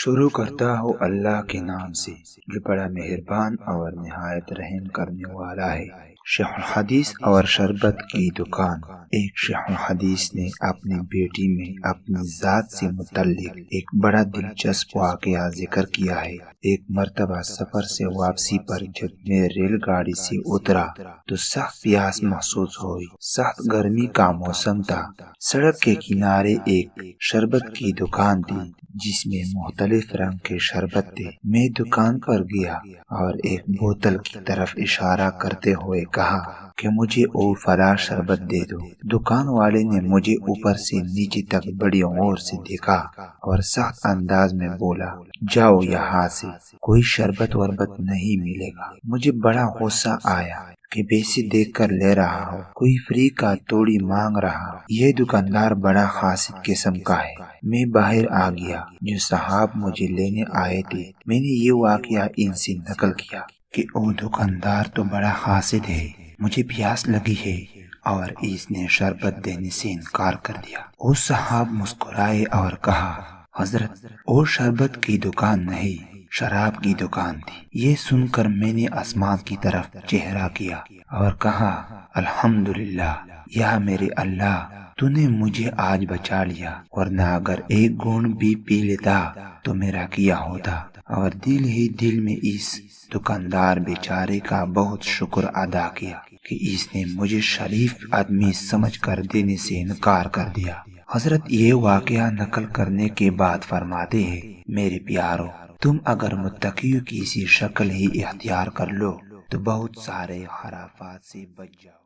شروع کرتا ہوں اللہ کے نام سے جو بڑا مہربان اور نہایت رحم کرنے والا ہے۔ شیخ الحدیث اور شربت کی دکان۔ ایک شیخ الحدیث نے اپنی بیٹی میں اپنی ذات سے متعلق ایک بڑا دلچسپ واقعہ ذکر کیا ہے۔ ایک مرتبہ سفر سے واپسی پر جب میں ریل گاڑی سے اترا تو سخت پیاس محسوس ہوئی۔ سخت گرمی کا موسم تھا۔ سڑک کے کنارے ایک شربت کی دکان تھی جس میں مختلف رنگ کے شربت تھے۔ میں دکان پر گیا اور ایک بوتل کی طرف اشارہ کرتے ہوئے کہا کہ مجھے وہ فلاں شربت دے دو۔ دکان والے نے مجھے اوپر سے نیچے تک بڑی غور سے دیکھا اور سخت انداز میں بولا، جاؤ یہاں سے، کوئی شربت وربت نہیں ملے گا۔ مجھے بڑا غصہ آیا کہ پیسے دیکھ کر لے رہا ہو، کوئی فری کا توڑی مانگ رہا۔ یہ دکاندار بڑا قاصد قسم کا ہے۔ میں باہر آ گیا۔ جو صاحب مجھے لینے آئے تھے، میں نے یہ واقعہ ان سے نقل کیا کہ وہ دکاندار تو بڑا قاصد ہے، مجھے پیاس لگی ہے اور اس نے شربت دینے سے انکار کر دیا۔ وہ صاحب مسکرائے اور کہا، حضرت وہ شربت کی دکان نہیں، شراب کی دکان تھی۔ یہ سن کر میں نے آسمان کی طرف چہرہ کیا اور کہا، الحمدللہ، یا میرے اللہ، تو نے مجھے آج بچا لیا، ورنہ اگر ایک گھونٹ بھی پی لیتا تو میرا کیا ہوتا۔ اور دل ہی دل میں اس دکاندار بیچارے کا بہت شکر ادا کیا کہ اس نے مجھے شریف آدمی سمجھ کر دینے سے انکار کر دیا۔ حضرت یہ واقعہ نقل کرنے کے بعد فرماتے ہیں، میرے پیارو، تم اگر متقیوں کی سی شکل ہی اختیار کر لو تو بہت سارے خرافات سے بچ جاؤ۔